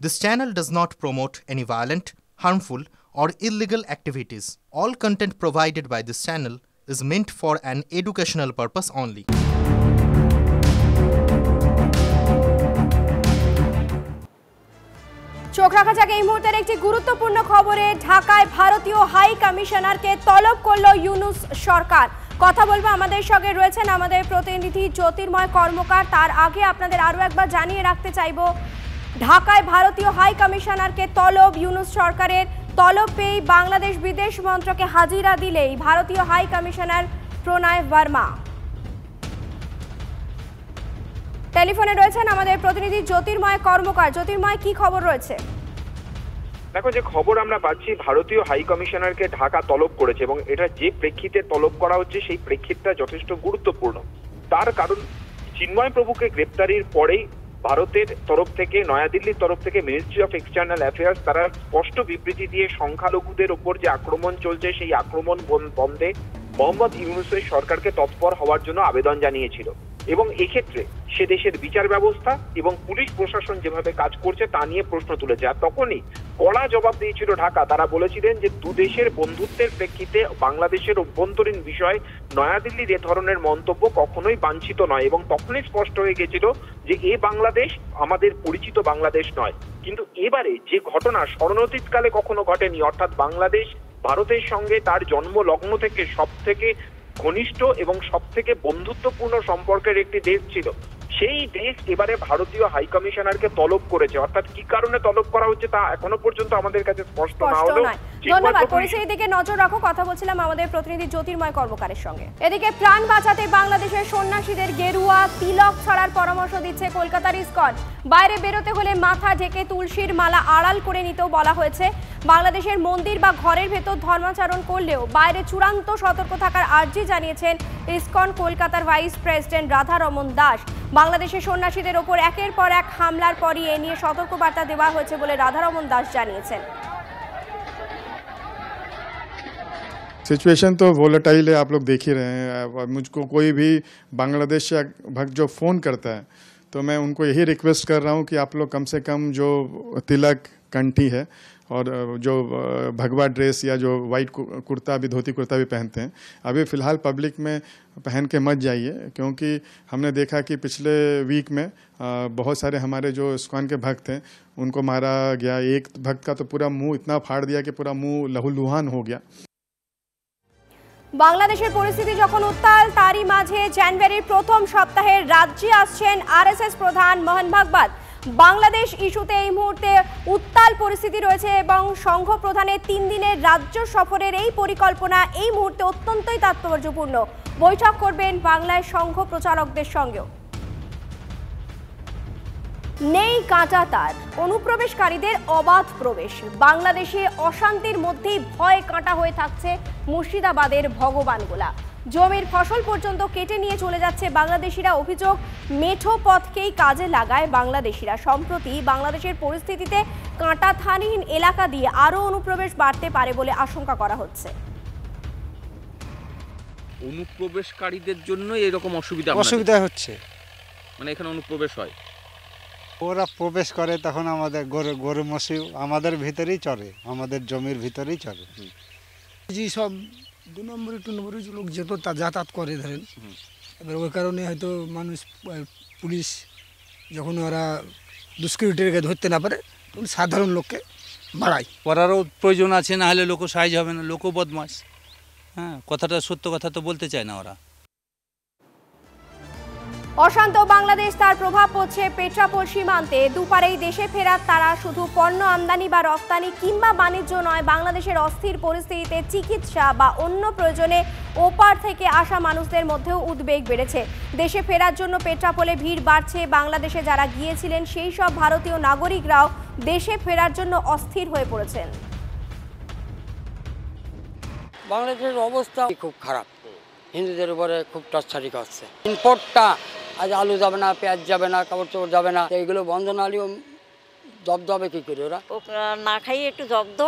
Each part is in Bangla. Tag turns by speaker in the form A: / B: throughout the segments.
A: This channel does not promote any violent, harmful, or illegal activities. All content provided by this channel is meant for an educational purpose only.
B: চোখ রাখা যাক এই মুহূর্তের একটি গুরুত্বপূর্ণ খবরে। ঢাকায় ভারতীয় হাই কমিশনারকে তলব করলো ইউনূস সরকার। কথা বলবো, আমাদের সঙ্গে রয়েছেন আমাদের প্রতিনিধি জ্যোতির্ময় কর্মকার। তার আগে আপনাদের আরও একবার জানিয়ে রাখতে চাইব, ঢাকায় ভারতীয় হাই কমিশনারকে তলব ইউনূস সরকারের। তলব পেয়ে বাংলাদেশ বিদেশ মন্ত্রকে হাজিরা দিলেই ভারতীয় হাই কমিশনার প্রণয় বর্মা। টেলিফোনে রয়েছেন আমাদের প্রতিনিধি জ্যোতির্ময় কর্মকার। জ্যোতির্ময়, কি খবর রয়েছে?
C: দেখো, যে খবর আমরা পাচ্ছি, ভারতীয় হাই কমিশনারকে ঢাকা তলব করেছে এবং এটা যে প্রেক্ষিতে তলব করা হচ্ছে সেই প্রেক্ষিতটা যথেষ্ট গুরুত্বপূর্ণ। তার কারণ, চিন্ময় প্রভুকে গ্রেপ্তারির পরেই ভারতের তরফ থেকে, নয়াদিল্লির তরফ থেকে মিনিস্ট্রি অফ এক্সটার্নাল অ্যাফেয়ার্স তারা স্পষ্ট বিবৃতি দিয়ে সংখ্যালঘুদের ওপর যে আক্রমণ চলছে সেই আক্রমণ বন্ধে মোহাম্মদ ইউনূসের সরকারকে তৎপর হওয়ার জন্য আবেদন জানিয়েছিল এবং এক্ষেত্রে সে দেশের বিচার ব্যবস্থা এবং পুলিশ প্রশাসন যেভাবে কাজ করছে তা নিয়ে প্রশ্ন তুলেছে। আর তখনই কড়া জবাব দিয়েছিল ঢাকা। তারা বলেছিলেন যে দু দেশের বন্ধুত্বের প্রেক্ষিতে বাংলাদেশের অভ্যন্তরীণ বিষয় নয়াদিল্লির এ ধরনের মন্তব্য কখনোই বাঞ্ছিত নয় এবং তখনই স্পষ্ট হয়ে গেছিল যে এ বাংলাদেশ আমাদের পরিচিত বাংলাদেশ নয়। কিন্তু এবারে যে ঘটনা স্মরণতীতকালে কখনো ঘটেনি, অর্থাৎ বাংলাদেশ ভারতের সঙ্গে তার জন্ম লগ্ন থেকে সব থেকে ঘনিষ্ঠ এবং সব থেকে বন্ধুত্বপূর্ণ সম্পর্কের একটি দেশ ছিল, সেই দেশ এবারে ভারতীয় হাই কমিশনারকে তলব করেছে। অর্থাৎ কি কারণে তলব করা হচ্ছে তা এখনো পর্যন্ত আমাদের কাছে স্পষ্ট না হলেও।
B: ধন্যবাদ। পরিস্থিতির দিকে নজর রাখো। কথা বলছিলাম আমাদের প্রতিনিধি জ্যোতির্ময় কর্মকারের সঙ্গে। এদিকে প্রাণ বাঁচাতে বাংলাদেশের সন্ন্যাসীদের গেরুয়া তিলক ছড়ার পরামর্শ দিচ্ছে কলকাতার ইসকন। বাইরে বেরোতে হলে মাথা ঢেকে তুলসীর মালা আড়াল করে নিতেও বলা হয়েছে। বাংলাদেশের মন্দির বা ঘরের ভেতর ধর্মাচরণ করলেও বাইরে চূড়ান্ত সতর্ক থাকার আর্জি জানিয়েছেন ইসকন কলকাতার ভাইস প্রেসিডেন্ট রাধারমন দাস। বাংলাদেশের সন্ন্যাসীদের ওপর একের পর এক হামলার পরই এ নিয়ে সতর্কবার্তা দেওয়া হয়েছে বলে রাধারমন দাস জানিয়েছেন।
D: सिचुएशन तो वोलेटाइल है, आप लोग देख ही रहे हैं। मुझको कोई भी बांग्लादेश या भक्त जो फ़ोन करता है तो मैं उनको यही रिक्वेस्ट कर रहा हूँ कि आप लोग कम से कम जो तिलक कंठी है और जो भगवा ड्रेस या जो वाइट कुर्ता भी, धोती कुर्ता भी पहनते हैं, अभी फ़िलहाल पब्लिक में पहन के मत जाइए, क्योंकि हमने देखा कि पिछले वीक में बहुत सारे हमारे जो इस्कॉन के भक्त हैं उनको मारा गया। एक भक्त का तो पूरा मुंह इतना फाड़ दिया कि पूरा मुंह लहूलुहान हो गया।
B: বাংলাদেশের পরিস্থিতি যখন উত্তাল, তারই মাঝে জানুয়ারির প্রথম সপ্তাহে রাজ্যে আসছেন আরএসএস প্রধান মোহন ভাগবত। বাংলাদেশ ইস্যুতে এই মুহূর্তে উত্তাল পরিস্থিতি রয়েছে এবং সংঘ প্রধানের 3 দিনের রাজ্য সফরের এই পরিকল্পনা এই মুহূর্তে অত্যন্তই তাৎপর্যপূর্ণ। বৈঠক করবেন বাংলায় সংঘ প্রচারকদের সঙ্গেও। নেই কাঁটা তার, অনুপ্রবেশকারীদের অবাধ প্রবেশ। বাংলাদেশে অশান্তির মধ্যেই ভয় কাঁটা হয়ে থাকছে মুর্শিদাবাদের ভগবানগোলা। জমির ফসল পর্যন্ত কেটে নিয়ে চলে যাচ্ছে বাংলাদেশিরা। অভিযোগ, মেঠো পথকেই কাজে লাগায় বাংলাদেশিরা। সম্প্রতি বাংলাদেশের পরিস্থিতিতে কাঁটাথানহীন এলাকা দিয়ে আরও অনুপ্রবেশ বাড়তে পারে বলে আশঙ্কা করা হচ্ছে।
E: অনুপ্রবেশকারীদের জন্য এরকম অসুবিধা
F: হচ্ছে,
E: মানে এখানে অনুপ্রবেশ হয়,
F: ওরা প্রবেশ করে তখন আমাদের গরু মশি আমাদের ভিতরেই চড়ে, আমাদের জমির ভিতরেই চড়ে।
G: যে সব 2 নম্বরে 2 নম্বরে লোক যেত তা যাতায়াত করে ধরেন, এবার ওই কারণে হয়তো মানুষ, পুলিশ যখন ওরা দুষ্কৃতীকে ধরতে না পারে তখন সাধারণ লোককে বাড়ায়।
H: করারও প্রয়োজন আছে, না হলে লোক সাহায্য হবে না, লোক বদমাশ। হ্যাঁ, কথাটা সত্য কথা তো বলতে চায় না ওরা।
B: অশান্ত বাংলাদেশ, তার প্রভাব পড়ছে পেট্রাপোল সীমান্তে। দুপারেই দেশে ফেরার তারা শুধু পণ্য আমদানি বা রপ্তানি কিংবা বাণিজ্য নয়, বাংলাদেশের অস্থির পরিস্থিতিতে চিকিৎসা বা অন্য প্রয়োজনে ওপার থেকে আসা মানুষদের মধ্যেও উদ্বেগ বেড়েছে। দেশে ফেরার জন্য পেট্রাপোলে ভিড় বাড়ছে। বাংলাদেশে যারা গিয়েছিলেন সেই সব ভারতীয় নাগরিকরাও দেশে ফেরার জন্য অস্থির হয়ে পড়েছেন।
I: বাংলাদেশের অবস্থা খুব খারাপ, হিন্দুদের উপরে খুব টর্চারি করছে। ইম্পোর্টটা আজ আলু যাবে না, পেঁয়াজ যাবে না, কাপড় চোপড় যাবে না, এইগুলো বন্ধ না হলেও জব্দ হবে কি করে? ওরা
J: না খাইয়ে একটু জব্দ।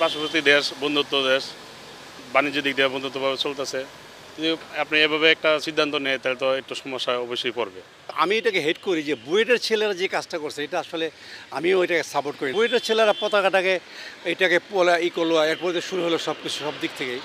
K: পার্শ্ববর্তী দেশ, বন্ধুত্ব দেশ, বাণিজ্য দিক দিয়ে বন্ধুত্বভাবে চলতেছে,
J: যদি আপনি এভাবে একটা সিদ্ধান্ত নেয় তাহলে তো একটু সমস্যা অবশ্যই পড়বে।
K: আমি এটাকে হেড করি যে বুয়েটের ছেলেরা যে কাজটা করছে এটা আসলে আমিও এটাকে সাপোর্ট করি। বুয়েটের ছেলেরা পতাকাটাকে এটাকে করলো, এরপরে শুরু হলো সব কিছু সব দিক থেকেই।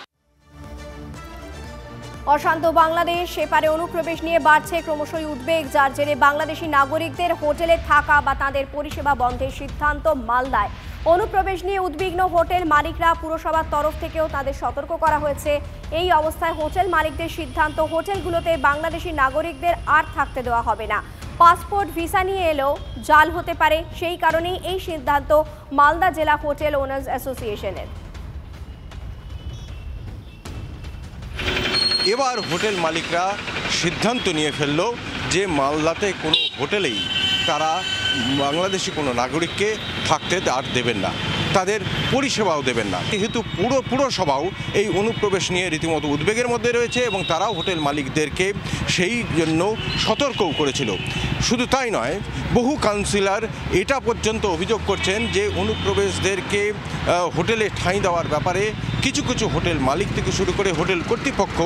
B: অশান্ত বাংলাদেশ, সেপারে অনুপ্রবেশ নিয়ে বাড়ছে ক্রমশই উদ্বেগ, যার জেরে বাংলাদেশি নাগরিকদের হোটেলে থাকা বা তাদের পরিষেবা বন্ধের সিদ্ধান্ত মালদায়। অনুপ্রবেশ নিয়ে উদ্বিগ্ন হোটেল মালিকরা, পুরসভার তরফ থেকেও তাদের সতর্ক করা হয়েছে। এই অবস্থায় হোটেল মালিকদের সিদ্ধান্ত, হোটেলগুলোতে বাংলাদেশি নাগরিকদের আর থাকতে দেওয়া হবে না। পাসপোর্ট ভিসা নিয়ে এলেও জাল হতে পারে, সেই কারণেই এই সিদ্ধান্ত মালদা জেলা হোটেল ওনার্স অ্যাসোসিয়েশনের।
L: এবার হোটেল মালিকরা সিদ্ধান্ত নিয়ে ফেলল যে মালদাতে কোনো হোটেলেই তারা বাংলাদেশি কোনো নাগরিককে থাকতে আর দেবেন না, তাদের পরিষেবাও দেবেন না। যেহেতু পুরসভাও এই অনুপ্রবেশ নিয়ে রীতিমতো উদ্বেগের মধ্যে রয়েছে এবং তারাও হোটেল মালিকদেরকে সেই জন্য সতর্কও করেছিল। শুধু তাই নয়, বহু কাউন্সিলর এটা পর্যন্ত অভিযোগ করছেন যে অনুপ্রবেশদেরকে হোটেলে ঠাঁই দেওয়ার ব্যাপারে কিছু কিছু হোটেল মালিক থেকে শুরু করে হোটেল কর্তৃপক্ষ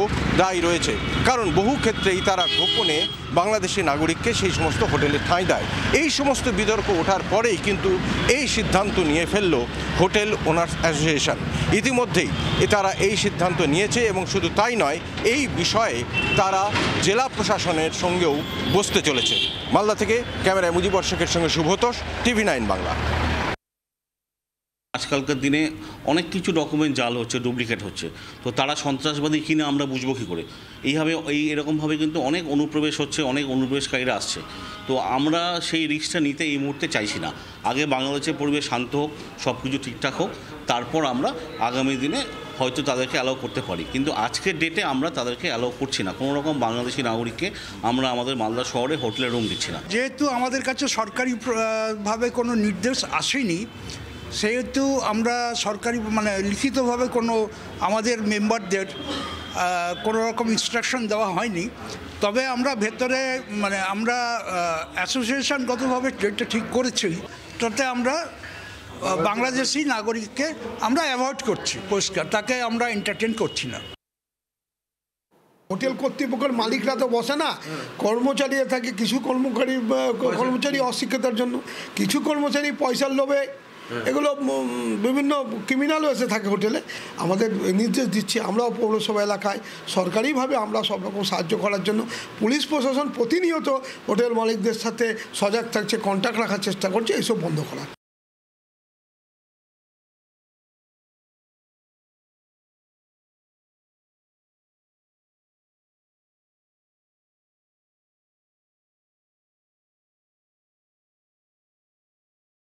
L: দায়ী রয়েছে, কারণ বহু ক্ষেত্রেই তারা গোপনে বাংলাদেশি নাগরিককে সেই সমস্ত হোটেলে ঠাঁই দেয়। এই সমস্ত বিতর্ক ওঠার পরেই কিন্তু এই সিদ্ধান্ত নিয়ে ফেলল হোটেল ওনার্স অ্যাসোসিয়েশন। ইতিমধ্যেই তারা এই সিদ্ধান্ত নিয়েছে এবং শুধু তাই নয়, এই বিষয়ে তারা জেলা প্রশাসনের সঙ্গেও বসতে চলেছে। মালদা থেকে ক্যামেরায় মুজিবর শেখের সঙ্গে শুভতোষ, TV9 বাংলা।
M: আজকালকার দিনে অনেক কিছু ডকুমেন্ট জাল হচ্ছে, ডুপ্লিকেট হচ্ছে, তো তারা সন্ত্রাসবাদী কিনা আমরা বুঝবো কী করে? এরকমভাবে কিন্তু অনেক অনুপ্রবেশ হচ্ছে, অনেক অনুপ্রবেশকারীরা আসছে। তো আমরা সেই রিস্কটা নিতে এই মুহূর্তে চাইছি না। আগে বাংলাদেশের পরিবেশ শান্ত হোক, সব কিছু ঠিকঠাক হোক, তারপর আমরা আগামী দিনে হয়তো তাদেরকে অ্যালাউ করতে পারি, কিন্তু আজকের ডেটে আমরা তাদেরকে অ্যালাউ করছি না। কোনো রকম বাংলাদেশি নাগরিককে আমরা আমাদের মালদা শহরে হোটেলে রুম দিচ্ছি না।
N: যেহেতু আমাদের কাছে সরকারিভাবে কোনো নির্দেশ আসেনি, সেহেতু আমরা সরকারি লিখিতভাবে কোনো আমাদের মেম্বারদের কোনো রকম ইনস্ট্রাকশন দেওয়া হয়নি। তবে আমরা ভেতরে আমরা অ্যাসোসিয়েশনগতভাবে ডেটটা ঠিক করেছি, তাতে আমরা বাংলাদেশি নাগরিককে আমরা অ্যাভয়েড করছি, পরিষ্কার, তাকে আমরা এন্টারটেন করছি না।
O: হোটেল কর্তৃপক্ষের মালিকরা তো বসে না, কর্মচারীরা থাকে। কিছু কর্মচারী অশিক্ষতার জন্য, কিছু কর্মচারী পয়সার লোভে, এগুলো বিভিন্ন ক্রিমিনালও এসে থাকে হোটেলে। আমাদের নির্দেশ দিচ্ছি, আমরাও পৌরসভা এলাকায় সরকারিভাবে আমরা সব রকম সাহায্য করার জন্য, পুলিশ প্রশাসন প্রতিনিয়ত হোটেল মালিকদের সাথে সজাগ থাকছে, কন্ট্যাক্ট রাখার চেষ্টা করছে এইসব বন্ধ করা।